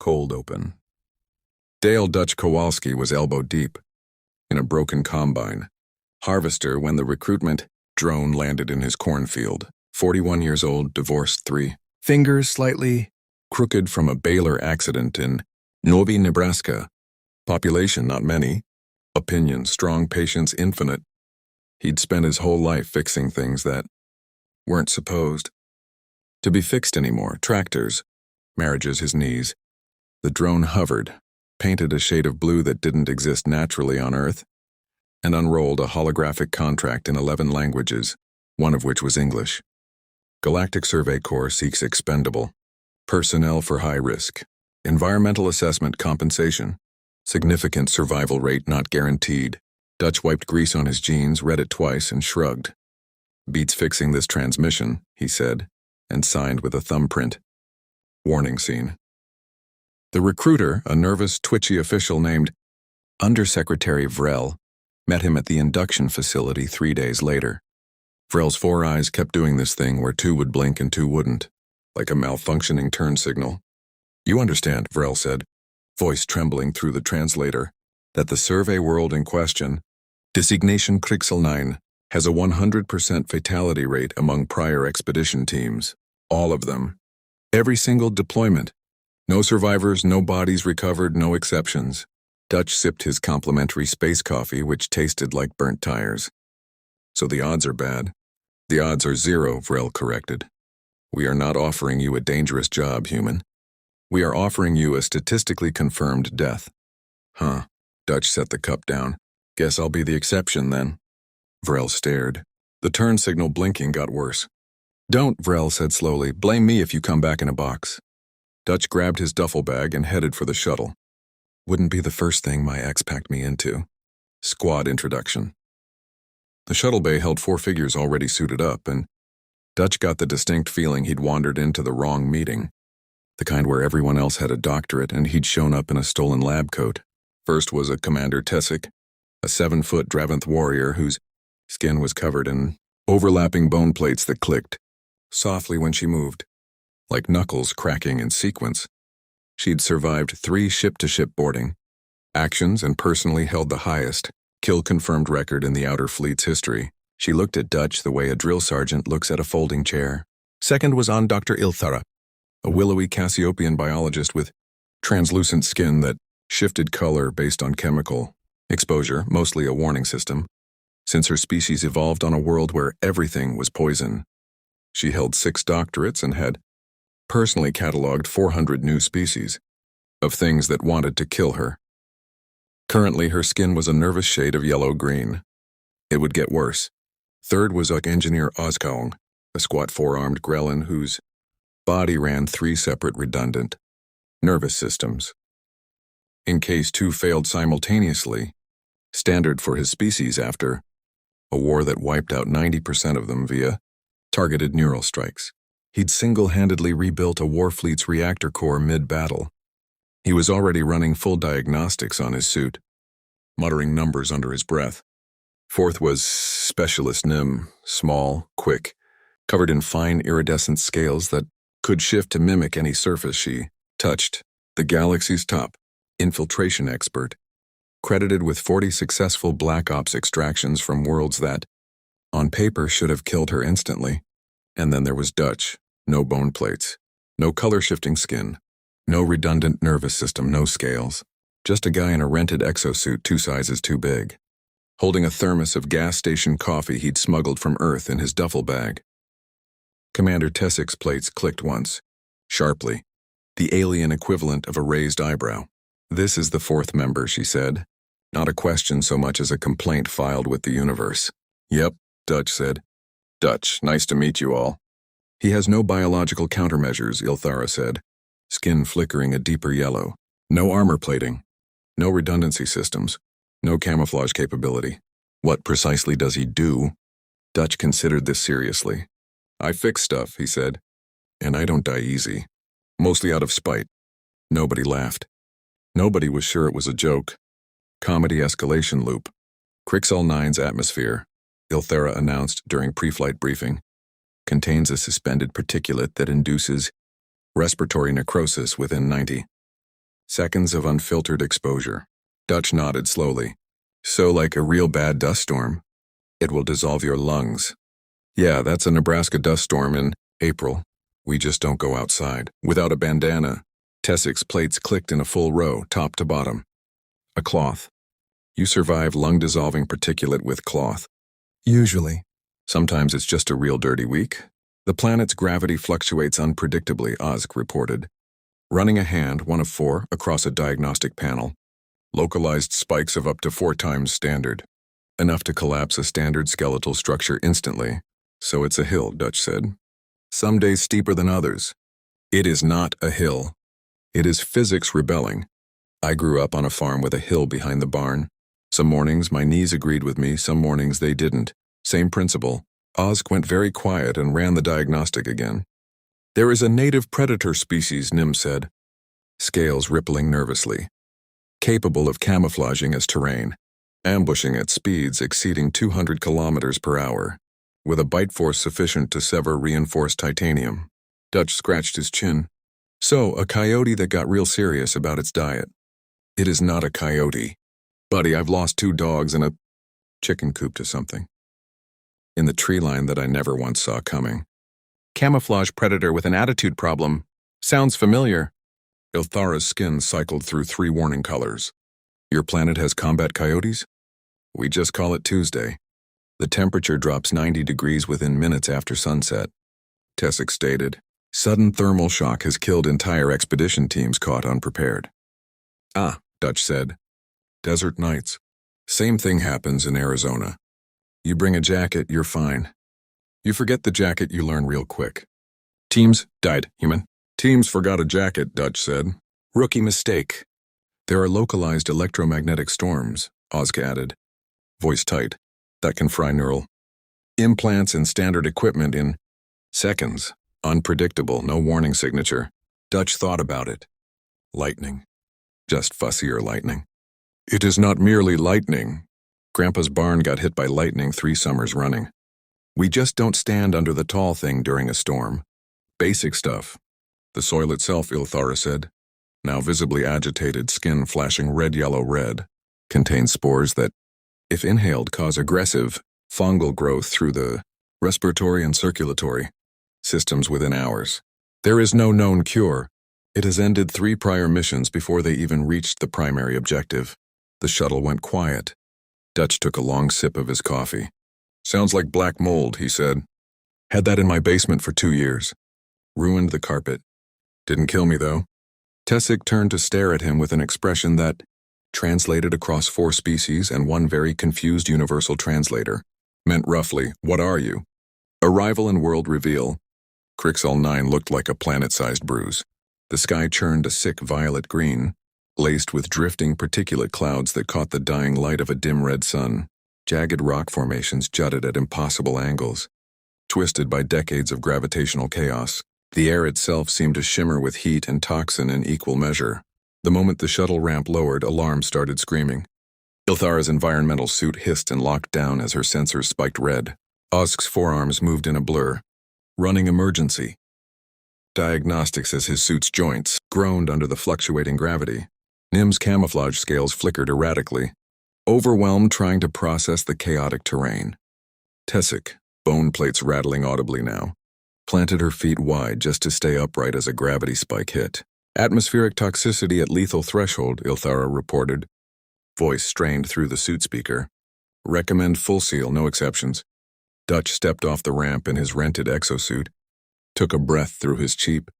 cold open. Dale Dutch Kowalski was elbow deep in a broken combine harvester when the recruitment drone landed in his cornfield. 41 years old, divorced, 3 fingers slightly crooked from a Baylor accident in Novi, Nebraska. Population not many. Opinion strong, patience infinite. He'd spent his whole life fixing things that weren't supposed to be fixed anymore. Tractors, marriages, his knees. The drone hovered, painted a shade of blue that didn't exist naturally on Earth, and unrolled a holographic contract in 11 languages, one of which was English. Galactic Survey Corps seeks expendable personnel for high risk. Environmental assessment compensation. Significant survival rate not guaranteed. Dutch wiped grease on his jeans, read it twice, and shrugged. Beats fixing this transmission, he said, and signed with a thumbprint. Warning scene. The recruiter, a nervous, twitchy official named Undersecretary Vrel, met him at the induction facility 3 days later. Vrel's 4 eyes kept doing this thing where 2 would blink and 2 wouldn't, like a malfunctioning turn signal. You understand, Vrel said, voice trembling through the translator, that the survey world in question, designation Krixel 9, has a 100% fatality rate among prior expedition teams. All of them. Every single deployment. No survivors, no bodies recovered, no exceptions. Dutch sipped his complimentary space coffee, which tasted like burnt tires. So the odds are bad. The odds are 0, Vrel corrected. We are not offering you a dangerous job, human. We are offering you a statistically confirmed death. Huh. Dutch set the cup down. Guess I'll be the exception then. Vrel stared. The turn signal blinking got worse. Don't, Vrel said slowly. Blame me if you come back in a box. Dutch grabbed his duffel bag and headed for the shuttle. Wouldn't be the first thing my ex packed me into. Squad introduction. The shuttle bay held 4 figures already suited up, and Dutch got the distinct feeling he'd wandered into the wrong meeting. The kind where everyone else had a doctorate and he'd shown up in a stolen lab coat. First was a Commander Tessic, a 7-foot Draventh warrior whose skin was covered in overlapping bone plates that clicked softly when she moved, like knuckles cracking in sequence. She'd survived 3 ship-to-ship boarding actions and personally held the highest kill-confirmed record in the Outer Fleet's history. She looked at Dutch the way a drill sergeant looks at a folding chair. Second was on Dr. Ilthara, a willowy Cassiopean biologist with translucent skin that shifted color based on chemical exposure, mostly a warning system, since her species evolved on a world where everything was poison. She held 6 doctorates and had personally cataloged 400 new species of things that wanted to kill her. Currently, her skin was a nervous shade of yellow-green. It would get worse. Third was engineer Ozkaung, a squat 4-armed grelin whose body ran 3 separate redundant nervous systems. In case 2 failed simultaneously, standard for his species after a war that wiped out 90% of them via targeted neural strikes. He'd single-handedly rebuilt a Warfleet's reactor core mid-battle. He was already running full diagnostics on his suit, muttering numbers under his breath. Fourth was Specialist Nim, small, quick, covered in fine iridescent scales that could shift to mimic any surface she touched. The galaxy's top infiltration expert, credited with 40 successful Black Ops extractions from worlds that, on paper, should have killed her instantly. And then there was Dutch. No bone plates, no color-shifting skin, no redundant nervous system, no scales. Just a guy in a rented exosuit 2 sizes too big, holding a thermos of gas station coffee he'd smuggled from Earth in his duffel bag. Commander Tessic's plates clicked once, sharply, the alien equivalent of a raised eyebrow. This is the 4th member, she said. Not a question so much as a complaint filed with the universe. Yep, Dutch said. Dutch, nice to meet you all. He has no biological countermeasures, Ilthara said, skin flickering a deeper yellow. No armor plating. No redundancy systems. No camouflage capability. What precisely does he do? Dutch considered this seriously. I fix stuff, he said. And I don't die easy. Mostly out of spite. Nobody laughed. Nobody was sure it was a joke. Comedy escalation loop. Krixel 9's atmosphere, Ilthara announced during pre-flight briefing, contains a suspended particulate that induces respiratory necrosis within 90 Seconds of unfiltered exposure. Dutch nodded slowly. So like a real bad dust storm. It will dissolve your lungs. Yeah, that's a Nebraska dust storm in April. We just don't go outside. Without a bandana. Tessik's plates clicked in a full row, top to bottom. A cloth. You survive lung-dissolving particulate with cloth. Usually. Sometimes it's just a real dirty week. The planet's gravity fluctuates unpredictably, Ozg reported. Running a hand, one of 4, across a diagnostic panel. Localized spikes of up to 4 times standard. Enough to collapse a standard skeletal structure instantly. So it's a hill, Dutch said. Some days steeper than others. It is not a hill. It is physics rebelling. I grew up on a farm with a hill behind the barn. Some mornings my knees agreed with me, some mornings they didn't. Same principle. Ozg went very quiet and ran the diagnostic again. There is a native predator species, Nim said. Scales rippling nervously. Capable of camouflaging as terrain. Ambushing at speeds exceeding 200 kilometers per hour. With a bite force sufficient to sever reinforced titanium. Dutch scratched his chin. So, a coyote that got real serious about its diet. It is not a coyote. Buddy, I've lost 2 dogs and a chicken coop to something. In the tree line that I never once saw coming. Camouflage predator with an attitude problem. Sounds familiar. Ilthara's skin cycled through 3 warning colors. Your planet has combat coyotes? We just call it Tuesday. The temperature drops 90 degrees within minutes after sunset. Tessik stated. Sudden thermal shock has killed entire expedition teams caught unprepared. Ah, Dutch said. Desert nights. Same thing happens in Arizona. You bring a jacket, you're fine. You forget the jacket, you learn real quick. Teams died, human. Teams forgot a jacket, Dutch said. Rookie mistake. There are localized electromagnetic storms, Ozg added. Voice tight. That can fry neural. Implants and standard equipment in seconds. Unpredictable, no warning signature. Dutch thought about it. Lightning. Just fussier lightning. It is not merely lightning. Grandpa's barn got hit by lightning 3 summers running. We just don't stand under the tall thing during a storm. Basic stuff. The soil itself, Ilthara said, now visibly agitated, skin flashing red-yellow-red, contains spores that, if inhaled, cause aggressive, fungal growth through the respiratory and circulatory systems within hours. There is no known cure. It has ended 3 prior missions before they even reached the primary objective. The shuttle went quiet. Dutch took a long sip of his coffee. Sounds like black mold, he said. Had that in my basement for 2 years. Ruined the carpet. Didn't kill me, though. Tessik turned to stare at him with an expression that, translated across 4 species and 1 very confused universal translator, meant roughly, what are you? Arrival and world reveal. Crixall 9 looked like a planet-sized bruise. The sky churned a sick violet green, laced with drifting particulate clouds that caught the dying light of a dim red sun. Jagged rock formations jutted at impossible angles. Twisted by decades of gravitational chaos, the air itself seemed to shimmer with heat and toxin in equal measure. The moment the shuttle ramp lowered, alarms started screaming. Ilthara's environmental suit hissed and locked down as her sensors spiked red. Ozg's forearms moved in a blur. Running emergency. Diagnostics as his suit's joints groaned under the fluctuating gravity. Nim's camouflage scales flickered erratically, overwhelmed trying to process the chaotic terrain. Tessik, bone plates rattling audibly now, planted her feet wide just to stay upright as a gravity spike hit. Atmospheric toxicity at lethal threshold, Ilthara reported. Voice strained through the suit speaker. Recommend full seal, no exceptions. Dutch stepped off the ramp in his rented exosuit, took a breath through his cheap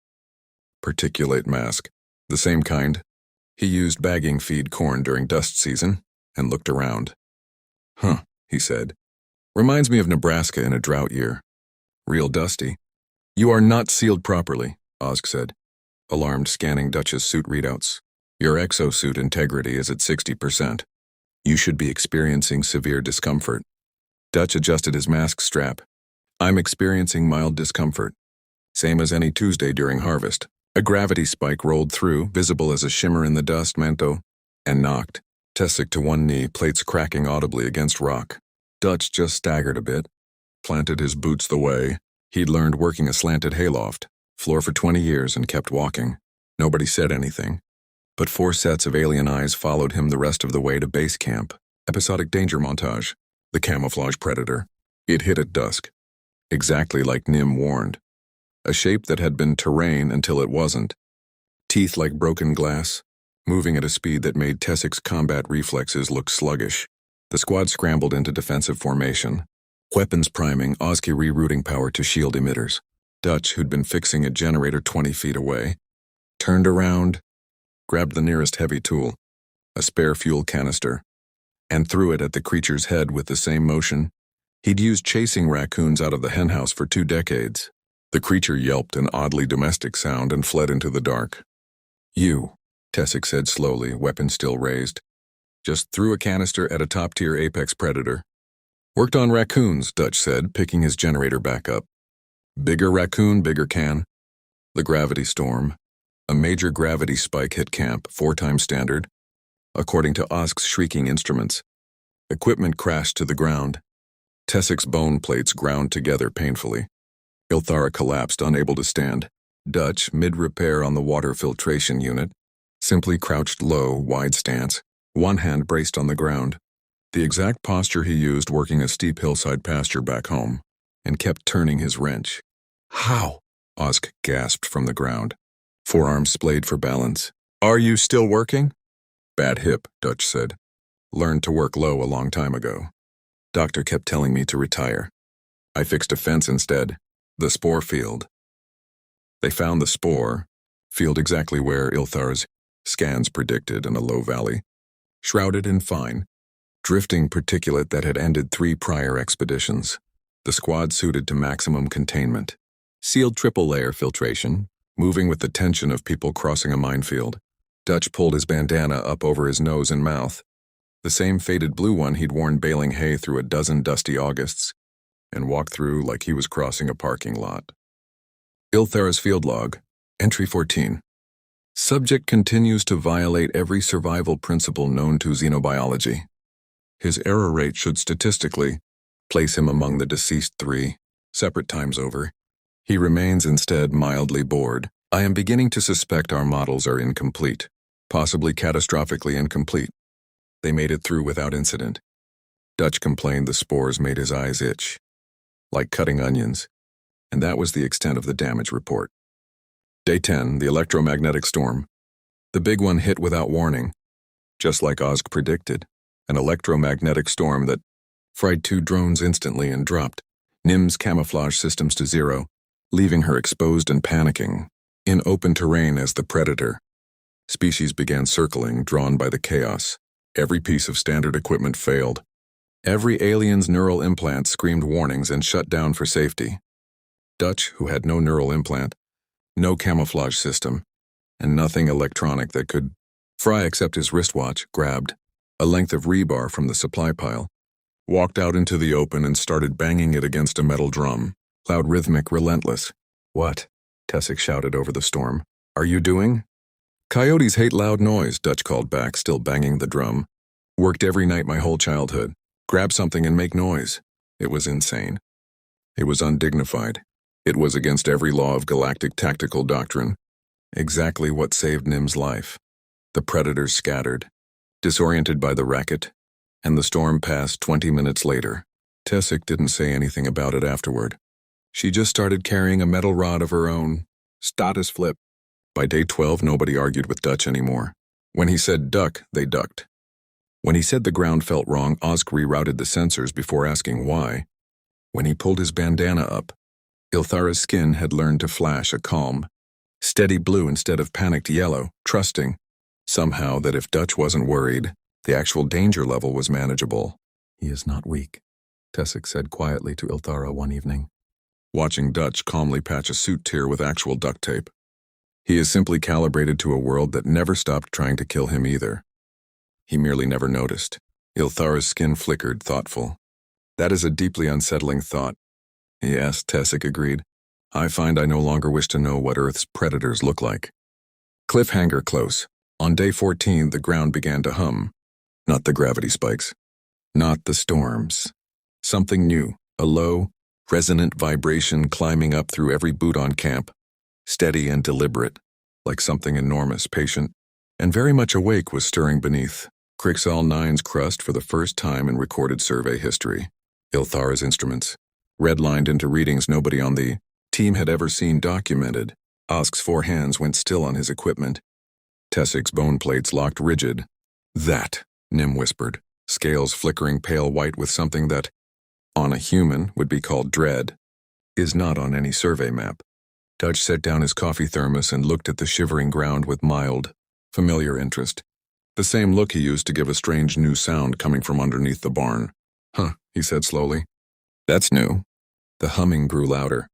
particulate mask, the same kind he used bagging feed corn during dust season, and looked around. Huh, he said. Reminds me of Nebraska in a drought year. Real dusty. You are not sealed properly, Ozg said, alarmed scanning Dutch's suit readouts. Your exosuit integrity is at 60%. You should be experiencing severe discomfort. Dutch adjusted his mask strap. I'm experiencing mild discomfort. Same as any Tuesday during harvest. A gravity spike rolled through, visible as a shimmer in the dust manto, and knocked. Tessik to one knee, plates cracking audibly against rock. Dutch just staggered a bit, planted his boots the way he'd learned working a slanted hayloft, floor for 20 years, and kept walking. Nobody said anything. But 4 sets of alien eyes followed him the rest of the way to base camp. Episodic danger montage. The camouflage predator. It hit at dusk. Exactly like Nim warned. A shape that had been terrain until it wasn't. Teeth like broken glass, moving at a speed that made Tessik's combat reflexes look sluggish. The squad scrambled into defensive formation. Weapons priming, Oski rerouting power to shield emitters. Dutch, who'd been fixing a generator 20 feet away, turned around, grabbed the nearest heavy tool, a spare fuel canister, and threw it at the creature's head with the same motion he'd used chasing raccoons out of the henhouse for 2 decades. The creature yelped an oddly domestic sound and fled into the dark. "You," Tessik said slowly, weapon still raised. "Just threw a canister at a top-tier apex predator." "Worked on raccoons," Dutch said, picking his generator back up. "Bigger raccoon, bigger can." The gravity storm. A major gravity spike hit camp, 4 times standard, according to Osk's shrieking instruments. Equipment crashed to the ground. Tessik's bone plates ground together painfully. Ilthara collapsed, unable to stand. Dutch, mid-repair on the water filtration unit, simply crouched low, wide stance, one hand braced on the ground. The exact posture he used working a steep hillside pasture back home, and kept turning his wrench. "How?" Osk gasped from the ground. Forearms splayed for balance. "Are you still working?" "Bad hip," Dutch said. "Learned to work low a long time ago. Doctor kept telling me to retire. I fixed a fence instead. The spore field." They found the spore field exactly where Ilthar's scans predicted, in a low valley, shrouded in fine, drifting particulate that had ended 3 prior expeditions. The squad suited to maximum containment. Sealed triple-layer filtration, moving with the tension of people crossing a minefield. Dutch pulled his bandana up over his nose and mouth, the same faded blue one he'd worn baling hay through a dozen dusty Augusts, and walked through like he was crossing a parking lot. Ilthara's field log, entry 14. Subject continues to violate every survival principle known to xenobiology. His error rate should statistically place him among the deceased 3, separate times over. He remains instead mildly bored. I am beginning to suspect our models are incomplete, possibly catastrophically incomplete. They made it through without incident. Dutch complained the spores made his eyes itch, like cutting onions, and that was the extent of the damage report. Day 10, the electromagnetic storm. The big one hit without warning, just like Osk predicted, an electromagnetic storm that fried 2 drones instantly and dropped Nim's camouflage systems to 0, leaving her exposed and panicking, in open terrain as the predator. Species began circling, drawn by the chaos. Every piece of standard equipment failed. Every alien's neural implant screamed warnings and shut down for safety. Dutch, who had no neural implant, no camouflage system, and nothing electronic that could fry except his wristwatch, grabbed a length of rebar from the supply pile, walked out into the open and started banging it against a metal drum, loud, rhythmic, relentless. "What?" Tessik shouted over the storm. "Are you doing?" "Coyotes hate loud noise," Dutch called back, still banging the drum. "Worked every night my whole childhood. Grab something and make noise." It was insane. It was undignified. It was against every law of galactic tactical doctrine. Exactly what saved Nim's life. The predators scattered, disoriented by the racket, and the storm passed 20 minutes later. Tessik didn't say anything about it afterward. She just started carrying a metal rod of her own. Status flip. By day 12, nobody argued with Dutch anymore. When he said duck, they ducked. When he said the ground felt wrong, Osk rerouted the sensors before asking why. When he pulled his bandana up, Ilthara's skin had learned to flash a calm, steady blue instead of panicked yellow, trusting, somehow, that if Dutch wasn't worried, the actual danger level was manageable. "He is not weak," Tessik said quietly to Ilthara one evening, watching Dutch calmly patch a suit tear with actual duct tape. "He is simply calibrated to a world that never stopped trying to kill him either. He merely never noticed." Ilthara's skin flickered, thoughtful. "That is a deeply unsettling thought." "Yes," Tessik agreed. "I find I no longer wish to know what Earth's predators look like." Cliffhanger close. On day 14, the ground began to hum. Not the gravity spikes. Not the storms. Something new, a low, resonant vibration climbing up through every boot on camp. Steady and deliberate, like something enormous, patient, and very much awake was stirring beneath. Crixall 9's crust for the first time in recorded survey history. Ilthara's instruments, redlined into readings nobody on the team had ever seen documented. Osk's 4 hands went still on his equipment. Tessig's bone plates locked rigid. That, Nim whispered, scales flickering pale white with something that, on a human, would be called dread, is not on any survey map. Dutch set down his coffee thermos and looked at the shivering ground with mild, familiar interest. The same look he used to give a strange new sound coming from underneath the barn. Huh, he said slowly. That's new. The humming grew louder.